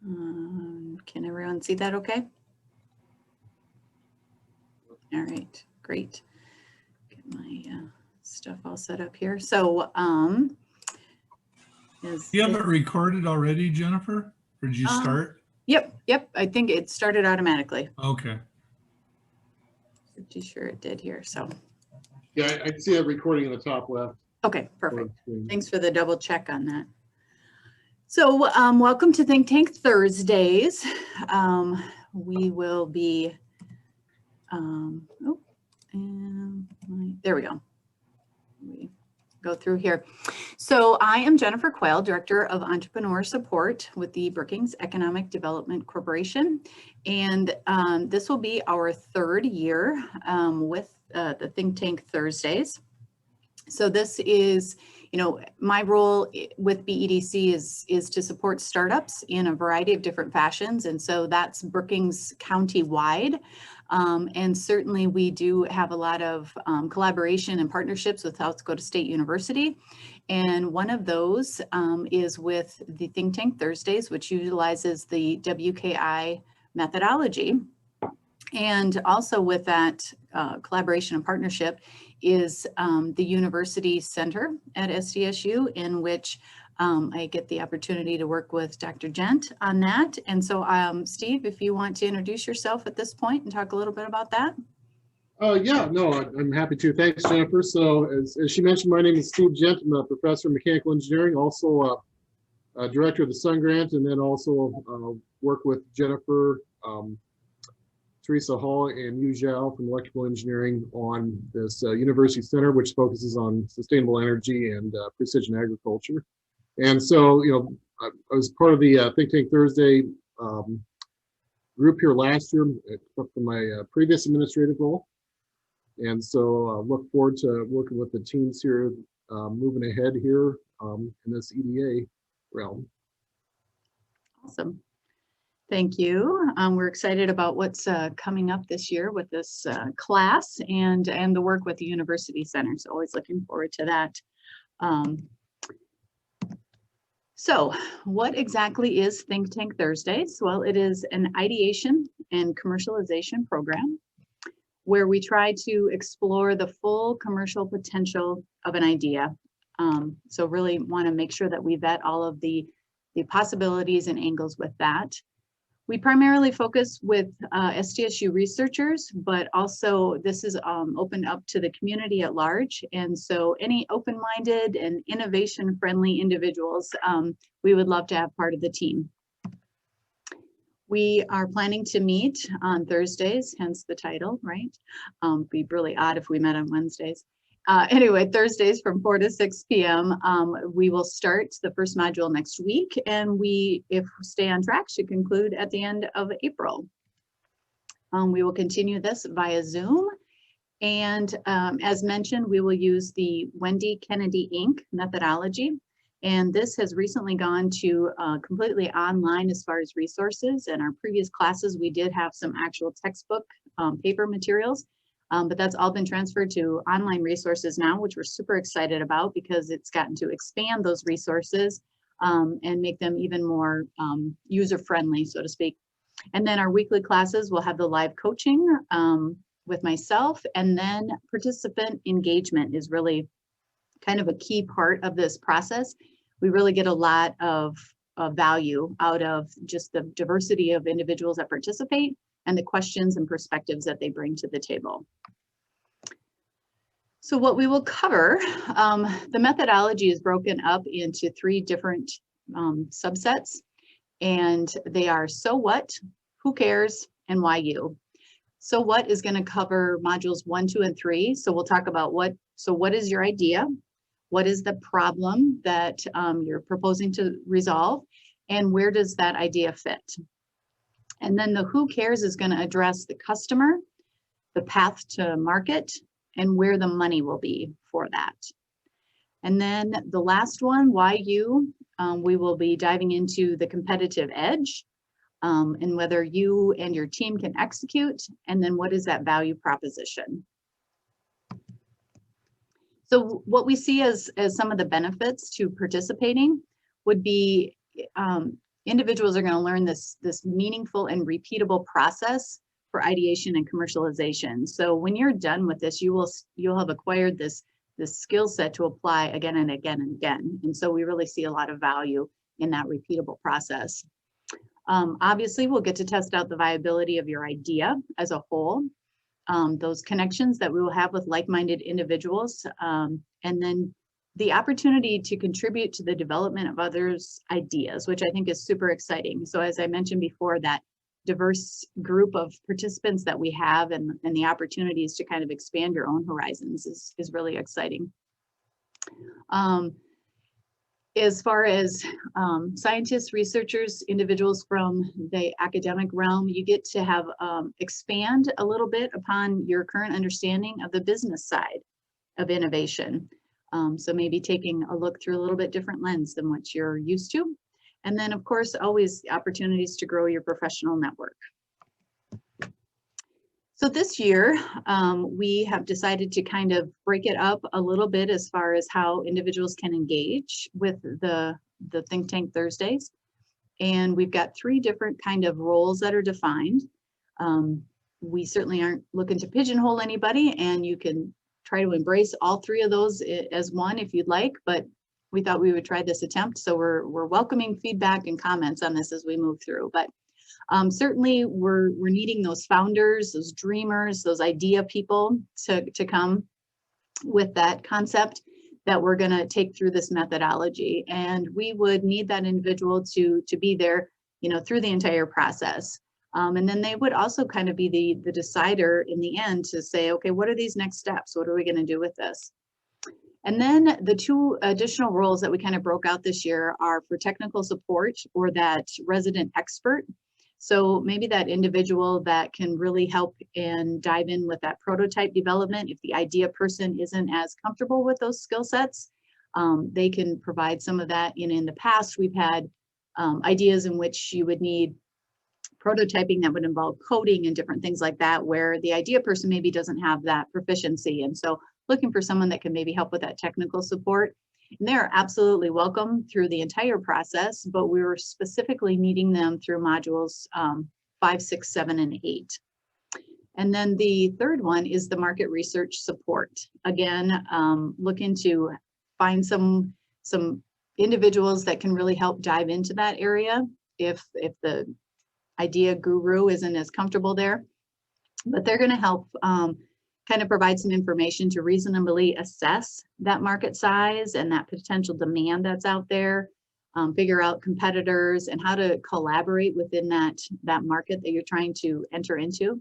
Can everyone see that okay? All right, great. Get my stuff all set up here. So, you have it recorded already, Jennifer? Or did you start? Yep. I think it started automatically. Okay. Pretty sure it did here. So. Yeah, I see a recording in the top left. Okay, perfect. Thanks for the double check on that. So welcome to Think Tank Thursdays. We will be, there we go. We go through here. So I am Jennifer Quayle, Director of Entrepreneur Support with the Brookings Economic Development Corporation. And this will be our third year with the Think Tank Thursdays. So this is, my role with BEDC is to support startups in a variety of different fashions. And so that's Brookings County-wide. And certainly we do have a lot of collaboration and partnerships with South Dakota State University. And one of those is with the Think Tank Thursdays, which utilizes the WKI methodology. And also with that collaboration and partnership is the University Center at SDSU, in which I get the opportunity to work with Dr. Gent on that. And so Steve, if you want to introduce yourself at this point and talk a little bit about that. Yeah, no, I'm happy to. Thanks, Jennifer. So as she mentioned, my name is Steve Gent. I'm a professor of mechanical engineering, also a director of the Sun Grant, and then also work with Jennifer, Teresa Hall, and Yu Zhao from electrical engineering on this University Center, which focuses on sustainable energy and precision agriculture. And so, I was part of the Think Tank Thursday group here last year from my previous administrative role. And so look forward to working with the teams here, moving ahead here in this EDA realm. Awesome. Thank you. We're excited about what's coming up this year with this class and the work with the University Center. So always looking forward to that. So what exactly is Think Tank Thursdays? Well, it is an ideation and commercialization program where we try to explore the full commercial potential of an idea. So really want to make sure that we vet all of the possibilities and angles with that. We primarily focus with SDSU researchers, but also this is opened up to the community at large. And so any open-minded and innovation-friendly individuals, we would love to have part of the team. We are planning to meet on Thursdays, hence the title, right? It'd be really odd if we met on Wednesdays. Anyway, Thursdays from 4 to 6 p.m. We will start the first module next week, and we, if we stay on track, should conclude at the end of April. We will continue this via Zoom, and as mentioned, we will use the Wendy Kennedy Inc. methodology, and this has recently gone to completely online as far as resources. In our previous classes, we did have some actual textbook paper materials. But that's all been transferred to online resources now, which we're super excited about because it's gotten to expand those resources and make them even more user-friendly, so to speak. And then our weekly classes will have the live coaching with myself, and then participant engagement is really kind of a key part of this process. We really get a lot of value out of just the diversity of individuals that participate and the questions and perspectives that they bring to the table. So what we will cover, the methodology is broken up into 3 different subsets, and they are so what, who cares, and why you. So what is going to cover modules 1, 2, and 3. So we'll talk about what is your idea? What is the problem that you're proposing to resolve? And where does that idea fit? And then the who cares is going to address the customer, the path to market, and where the money will be for that. And then the last one, why you, we will be diving into the competitive edge and whether you and your team can execute, and then what is that value proposition. So what we see as some of the benefits to participating would be individuals are going to learn this meaningful and repeatable process for ideation and commercialization. So when you're done with this, you'll have acquired this skill set to apply again and again and again. And so we really see a lot of value in that repeatable process. Obviously, we'll get to test out the viability of your idea as a whole, those connections that we will have with like-minded individuals, and then the opportunity to contribute to the development of others' ideas, which I think is super exciting. So as I mentioned before, that diverse group of participants that we have and the opportunities to kind of expand your own horizons is really exciting. As far as scientists, researchers, individuals from the academic realm, you get to have expand a little bit upon your current understanding of the business side of innovation. So maybe taking a look through a little bit different lens than what you're used to. And then of course, always opportunities to grow your professional network. So this year, we have decided to kind of break it up a little bit as far as how individuals can engage with the Think Tank Thursdays. And we've got 3 different kind of roles that are defined. We certainly aren't looking to pigeonhole anybody, and you can try to embrace all 3 of those as one if you'd like, but we thought we would try this attempt. So we're welcoming feedback and comments on this as we move through. But certainly we're needing those founders, those dreamers, those idea people to come with that concept that we're going to take through this methodology. And we would need that individual to be there, through the entire process. And then they would also kind of be the decider in the end to say, okay, what are these next steps? What are we going to do with this? And then the 2 additional roles that we kind of broke out this year are for technical support or that resident expert. So maybe that individual that can really help and dive in with that prototype development. If the idea person isn't as comfortable with those skill sets, they can provide some of that. In the past, we've had ideas in which you would need prototyping that would involve coding and different things like that, where the idea person maybe doesn't have that proficiency. And so looking for someone that can maybe help with that technical support. And they're absolutely welcome through the entire process, but we were specifically needing them through modules 5, 6, 7, and 8. And then the third one is the market research support. Again, looking to find some individuals that can really help dive into that area if the idea guru isn't as comfortable there. But they're going to help kind of provide some information to reasonably assess that market size and that potential demand that's out there, figure out competitors and how to collaborate within that market that you're trying to enter into.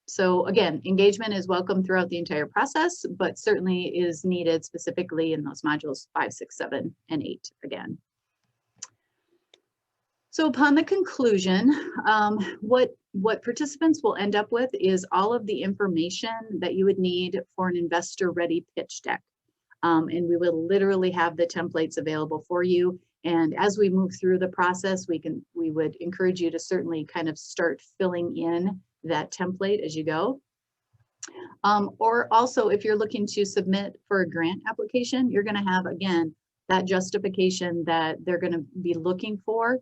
So again, engagement is welcome throughout the entire process, but certainly is needed specifically in those modules 5, 6, 7, and 8 again. So upon the conclusion, what participants will end up with is all of the information that you would need for an investor-ready pitch deck. And we will literally have the templates available for you. And as we move through the process, we would encourage you to certainly kind of start filling in that template as you go. Or also, if you're looking to submit for a grant application, you're going to have, again, that justification that they're going to be looking for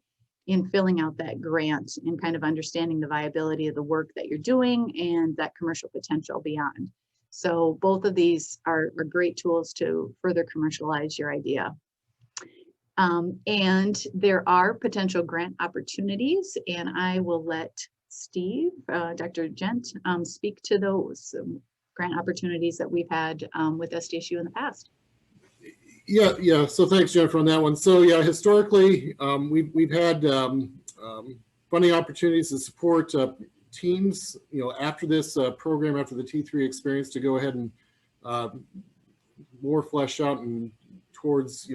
in filling out that grant and kind of understanding the viability of the work that you're doing and that commercial potential beyond. So both of these are great tools to further commercialize your idea. And there are potential grant opportunities, and I will let Steve, Dr. Gent, speak to those grant opportunities that we've had with SDSU in the past. Yeah. So thanks, Jennifer, on that one. So yeah, historically, we've had funding opportunities to support teams, after this program, after the T3 experience, to go ahead and more flesh out and towards,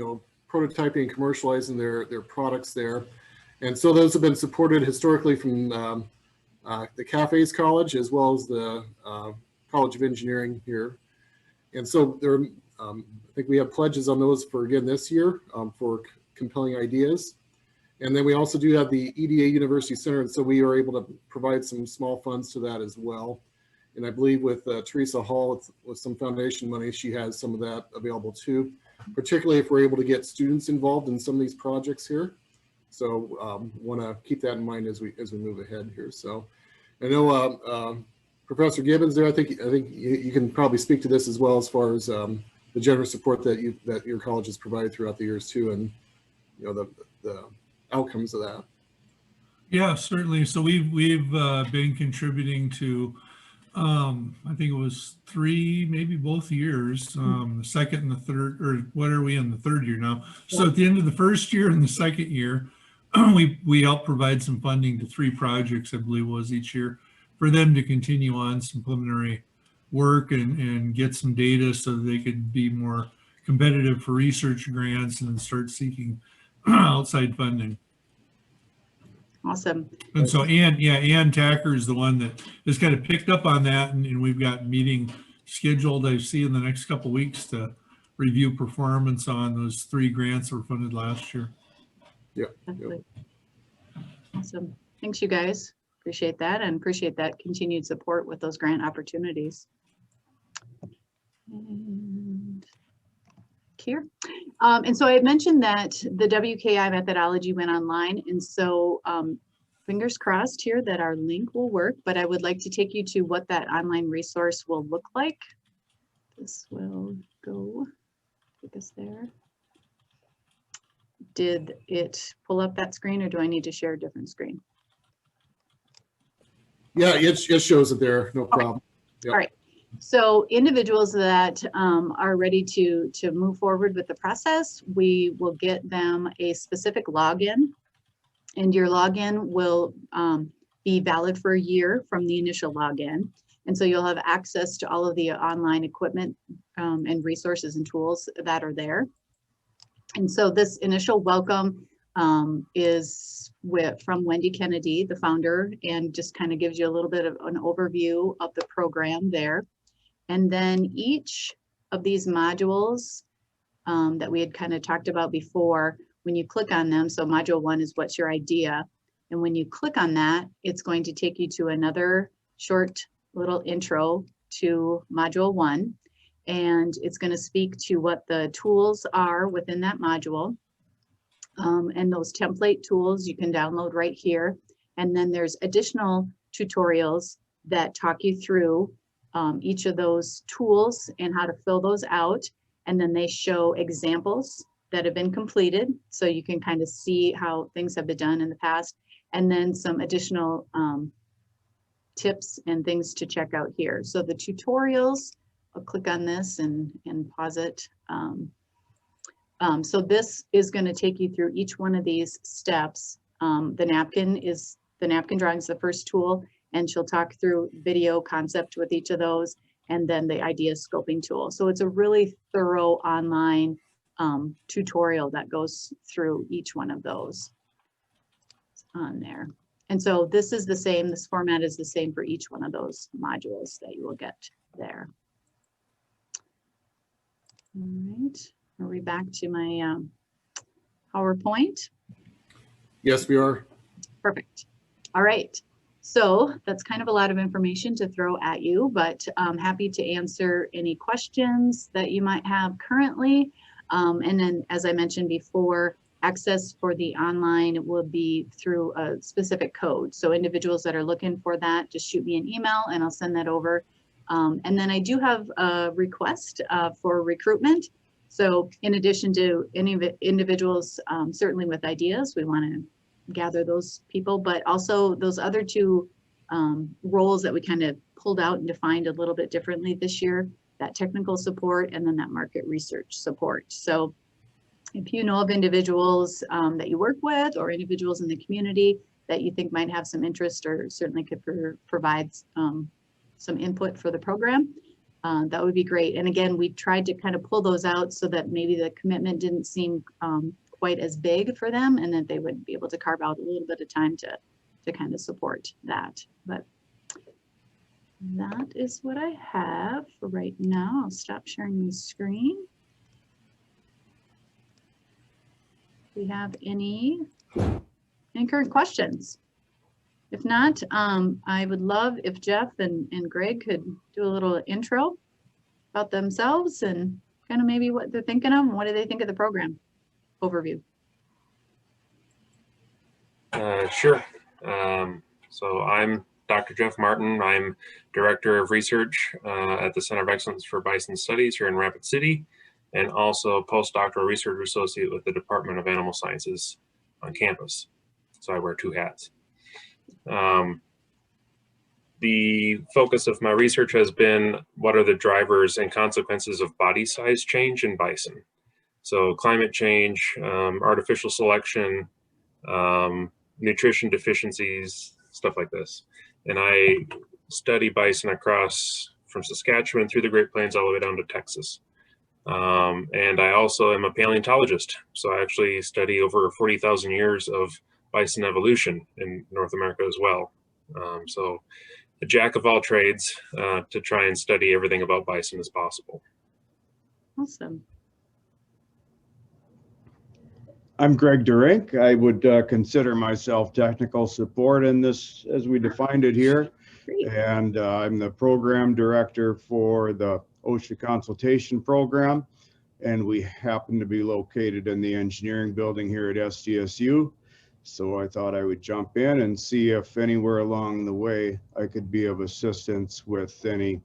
prototyping and commercializing their products there. And so those have been supported historically from the Cafes College as well as the College of Engineering here. And so there, I think we have pledges on those for, again, this year for compelling ideas. And then we also do have the EDA University Center, and so we are able to provide some small funds to that as well. And I believe with Teresa Hall, with some foundation money, she has some of that available too, particularly if we're able to get students involved in some of these projects here. So want to keep that in mind as we move ahead here. So I know Professor Gibbons there. I think you can probably speak to this as well, as far as the generous support that your college has provided throughout the years too, and the outcomes of that. Yeah, certainly. So we've been contributing to, I think it was 3, maybe both years, the second and the third, or what are we in the third year now? So at the end of the first year and the second year, we helped provide some funding to 3 projects, I believe it was, each year, for them to continue on some preliminary work and get some data so that they could be more competitive for research grants and start seeking outside funding. Awesome. And so Ann Tacker is the one that has kind of picked up on that, and we've got a meeting scheduled, I see, in the next couple of weeks to review performance on those 3 grants that were funded last year. Yeah. Definitely. Awesome. Thanks, you guys. Appreciate that, and appreciate that continued support with those grant opportunities. And here. And so I had mentioned that the WKI methodology went online, and so fingers crossed here that our link will work, but I would like to take you to what that online resource will look like. This will go, take us there. Did it pull up that screen, or do I need to share a different screen? Yeah, it shows it there, no problem. Yep. All right. So individuals that are ready to move forward with the process, we will get them a specific login, and your login will be valid for a year from the initial login. And so you'll have access to all of the online equipment and resources and tools that are there. And so this initial welcome is from Wendy Kennedy, the founder, and just kind of gives you a little bit of an overview of the program there. And then each of these modules that we had kind of talked about before, when you click on them, so module 1 is what's your idea? And when you click on that, it's going to take you to another short little intro to module 1. And it's going to speak to what the tools are within that module. And those template tools you can download right here. And then there's additional tutorials that talk you through each of those tools and how to fill those out. And then they show examples that have been completed, so you can kind of see how things have been done in the past. And then some additional tips and things to check out here. So the tutorials, I'll click on this and pause it. So this is going to take you through each one of these steps. The napkin drawing is the first tool, and she'll talk through video concept with each of those, and then the idea scoping tool. So it's a really thorough online tutorial that goes through each one of those on there. And so this is the same, this format is the same for each one of those modules that you will get there. All right, are we back to my PowerPoint? Yes, we are. Perfect. All right. So that's kind of a lot of information to throw at you, but I'm happy to answer any questions that you might have currently. And then, as I mentioned before, access for the online will be through a specific code. So individuals that are looking for that, just shoot me an email and I'll send that over. And then I do have a request for recruitment. So in addition to any individuals, certainly with ideas, we want to gather those people, but also those other 2 roles that we kind of pulled out and defined a little bit differently this year, that technical support and then that market research support. So if you know of individuals that you work with or individuals in the community that you think might have some interest or certainly could provide some input for the program, that would be great. And again, we tried to kind of pull those out so that maybe the commitment didn't seem quite as big for them, and that they would be able to carve out a little bit of time to kind of support that. But that is what I have for right now. I'll stop sharing my screen. Do we have any current questions? If not, I would love if Jeff and Greg could do a little intro about themselves and kind of maybe what they're thinking of and what do they think of the program overview. Sure. So I'm Dr. Jeff Martin. I'm Director of Research at the Center of Excellence for Bison Studies here in Rapid City, and also a postdoctoral research associate with the Department of Animal Sciences on campus. So I wear two hats. The focus of my research has been what are the drivers and consequences of body size change in bison. So climate change, artificial selection, nutrition deficiencies, stuff like this. And I study bison across from Saskatchewan through the Great Plains all the way down to Texas. And I also am a paleontologist. So I actually study over 40,000 years of bison evolution in North America as well. So a jack of all trades to try and study everything about bison as possible. Awesome. I'm Greg Durink. I would consider myself technical support in this as we defined it here. Great. And I'm the program director for the OSHA consultation program. And we happen to be located in the engineering building here at SDSU. So I thought I would jump in and see if anywhere along the way I could be of assistance with any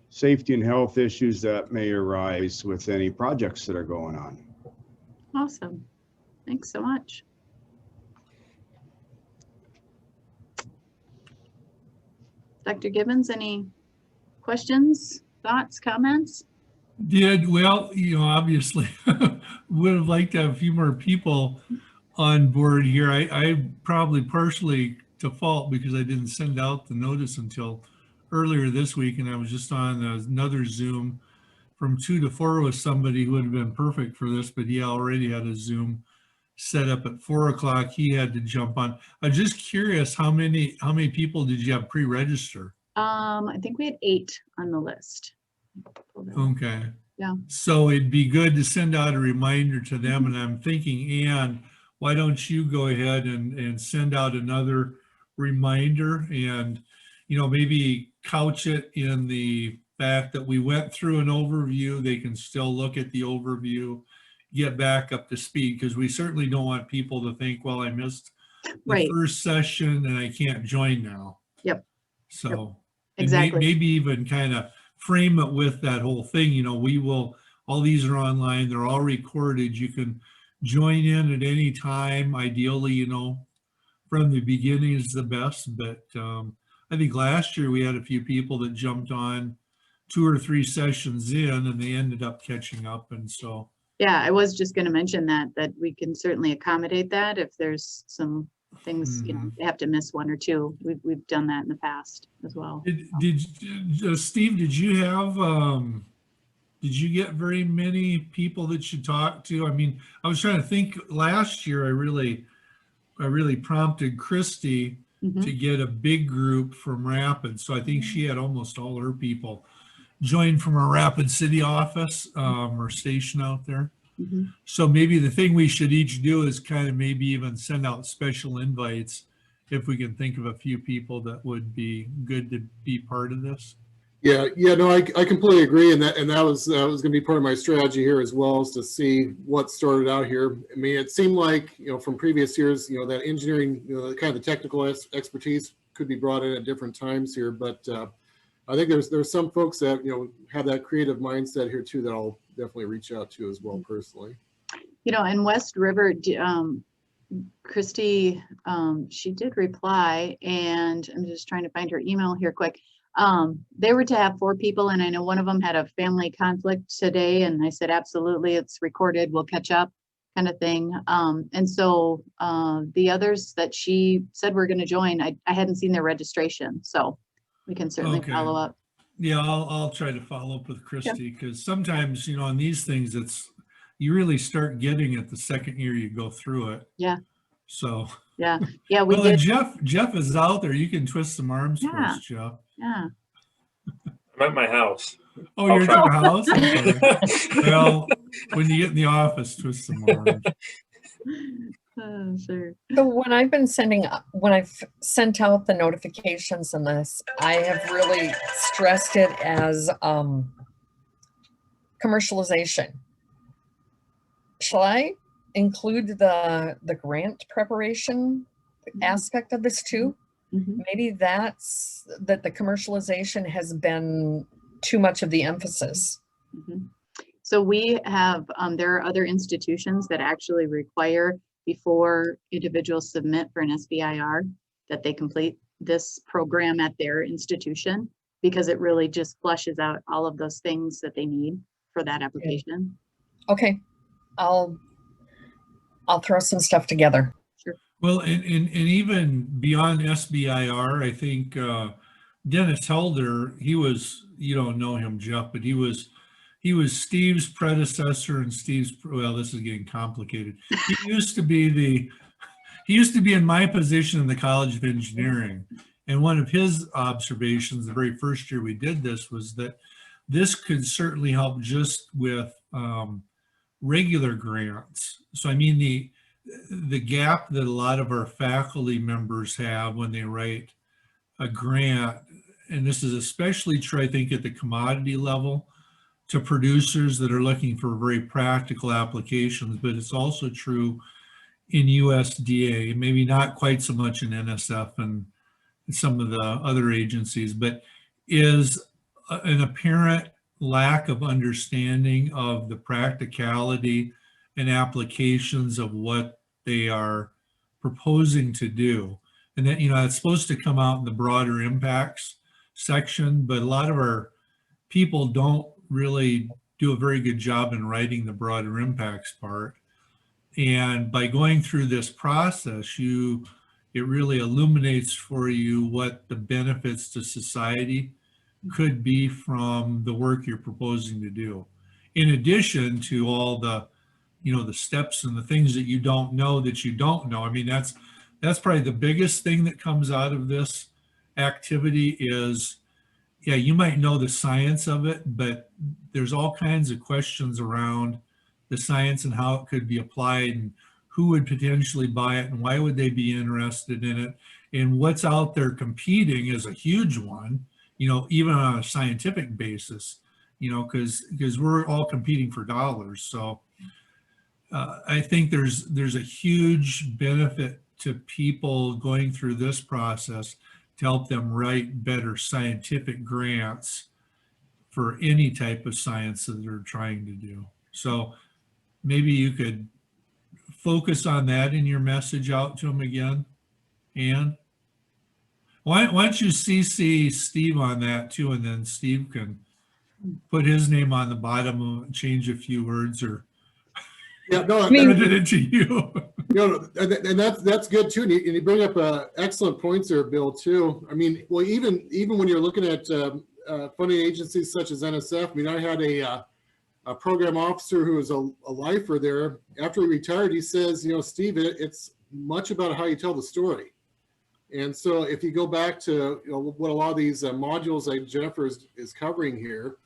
safety and health issues that may arise with any projects that are going on. Awesome. Thanks so much. Dr. Gibbons, any questions, thoughts, comments? Well, obviously would have liked to have a few more people on board here. I probably partially to fault because I didn't send out the notice until earlier this week, and I was just on another Zoom from 2 to 4 with somebody who would have been perfect for this, but he already had a Zoom set up at 4 o'clock. He had to jump on. I'm just curious, how many people did you have pre-register? I think we had 8 on the list. Okay. Yeah. So it'd be good to send out a reminder to them. And I'm thinking, Ann, why don't you go ahead and send out another reminder and, maybe couch it in the fact that we went through an overview. They can still look at the overview, get back up to speed, because we certainly don't want people to think, well, I missed the first session and I can't join now. Yep. So yep. Exactly. Maybe even kind of frame it with that whole thing. We will, all these are online, they're all recorded. You can join in at any time. Ideally, from the beginning is the best, but I think last year we had a few people that jumped on 2 or 3 sessions in and they ended up catching up. And so. Yeah, I was just going to mention that we can certainly accommodate that if there's some things, they have to miss 1 or 2. We've done that in the past as well. Steve, did you get very many people that you talked to? I mean, I was trying to think last year, I really prompted Christy to get a big group from Rapid. So I think she had almost all her people joined from our Rapid City office or station out there. So maybe the thing we should each do is kind of maybe even send out special invites if we can think of a few people that would be good to be part of this. Yeah, no, I completely agree, and that was going to be part of my strategy here as well, is to see what started out here. I mean, it seemed like from previous years, that engineering, kind of the technical expertise could be brought in at different times here, but I think there's some folks that have that creative mindset here too that I'll definitely reach out to as well personally. In West River, Christy, she did reply, and I'm just trying to find her email here quick. They were to have 4 people, and I know one of them had a family conflict today, and I said, absolutely, it's recorded, we'll catch up, kind of thing. And so the others that she said were going to join, I hadn't seen their registration, so we can certainly follow up. Yeah, I'll try to follow up with Christy, because sometimes, on these things, you really start getting it the second year you go through it. Yeah. So. Yeah, we well, did. Jeff is out there. You can twist some arms for us, Jeff. Yeah. I'm at my house. Oh, you're at your house? Okay. Well, when you get in the office, twist some arms. Sure. So when I've sent out the notifications on this, I have really stressed it as commercialization. Shall I include the grant preparation aspect of this too? Mhm. Maybe that's that the commercialization has been too much of the emphasis. Mhm. So we have, there are other institutions that actually require before individuals submit for an SBIR that they complete this program at their institution, because it really just flushes out all of those things that they need for that application. Okay, I'll throw some stuff together. Well, and even beyond SBIR, I think Dennis Helder, he was, you don't know him, Jeff, but he was Steve's predecessor and Steve's, well, this is getting complicated. He used to be in my position in the College of Engineering. And one of his observations the very first year we did this was that this could certainly help just with regular grants. So I mean, the gap that a lot of our faculty members have when they write a grant, and this is especially true, I think, at the commodity level to producers that are looking for very practical applications, but it's also true in USDA, maybe not quite so much in NSF and some of the other agencies, but is an apparent lack of understanding of the practicality and applications of what they are proposing to do. And that, it's supposed to come out in the broader impacts section, but a lot of our people don't really do a very good job in writing the broader impacts part. And by going through this process, it really illuminates for you what the benefits to society could be from the work you're proposing to do. In addition to all the, the steps and the things that you don't know that you don't know. I mean, that's probably the biggest thing that comes out of this activity is, yeah, you might know the science of it, but there's all kinds of questions around the science and how it could be applied and who would potentially buy it and why would they be interested in it, and what's out there competing is a huge one, even on a scientific basis, because we're all competing for dollars. So I think there's a huge benefit to people going through this process to help them write better scientific grants for any type of science that they're trying to do. So maybe you could focus on that in your message out to them again. And why don't you CC Steve on that too, and then Steve can put his name on the bottom and change a few words or Yeah, no, send it to you. and that's good too. And you bring up excellent points there, Bill, too. I mean, well, even when you're looking at funding agencies such as NSF, I mean, I had a program officer who was a lifer there. After he retired, he says, Steve, it's much about how you tell the story. And so if you go back to what a lot of these modules like Jennifer is covering here,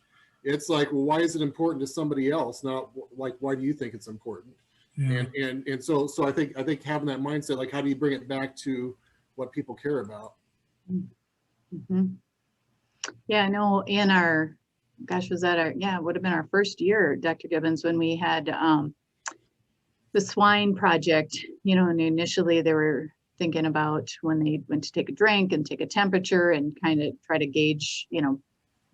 it's like, well, why is it important to somebody else? Not like, why do you think it's important? Yeah. And so I think having that mindset, like, how do you bring it back to what people care about? Mm-hmm. Yeah, I know in our, gosh, was that it would have been our first year, Dr. Gibbons, when we had the swine project, and initially they were thinking about when they went to take a drink and take a temperature and kind of try to gauge,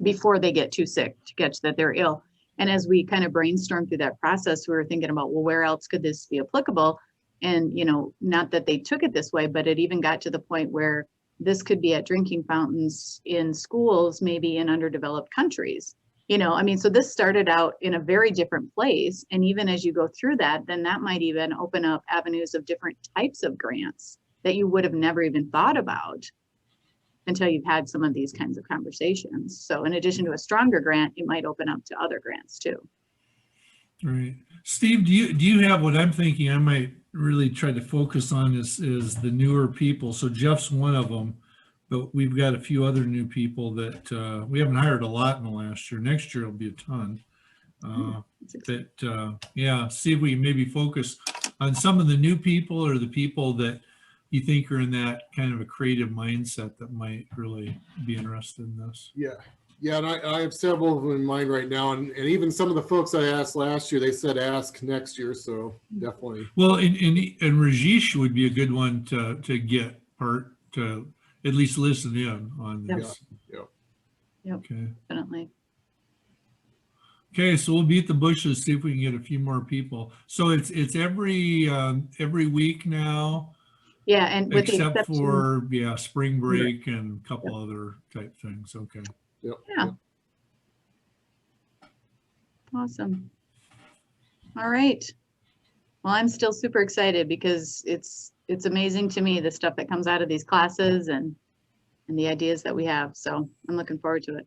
before they get too sick to catch that they're ill. And as we kind of brainstormed through that process, we were thinking about, well, where else could this be applicable? And, not that they took it this way, but it even got to the point where this could be at drinking fountains in schools, maybe in underdeveloped countries. So this started out in a very different place. And even as you go through that, then that might even open up avenues of different types of grants that you would have never even thought about until you've had some of these kinds of conversations. So in addition to a stronger grant, it might open up to other grants too. Right. Steve, do you have what I'm thinking I might really try to focus on is the newer people. So Jeff's one of them, but we've got a few other new people that we haven't hired a lot in the last year. Next year it'll be a ton. See if we maybe focus on some of the new people or the people that you think are in that kind of a creative mindset that might really be interested in this. Yeah. Yeah, and I have several of them in mind right now, and even some of the folks I asked last year, they said ask next year, so definitely. Well, and Rajesh would be a good one to get part, to at least listen in on Yep. this. Yeah. Okay. Definitely. Okay, so we'll beat the bushes, see if we can get a few more people. So it's every week now, Yeah, and with the except exception, for, yeah, spring break and a couple other type things. Okay. Yep. Yeah. Awesome. All right. Well, I'm still super excited because it's amazing to me, the stuff that comes out of these classes and the ideas that we have. So I'm looking forward to it.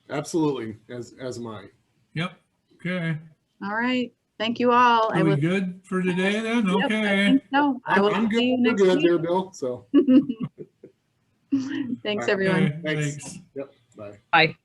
Absolutely, as am I. Yep. Okay. All right. Thank you all. I Are we will. good for today then? Yep, I Okay. think so. I will I'm good. see you We're next good week. there, Bill. So Thanks, All right. everyone. Okay, Thanks. thanks. Yep. Bye. Bye.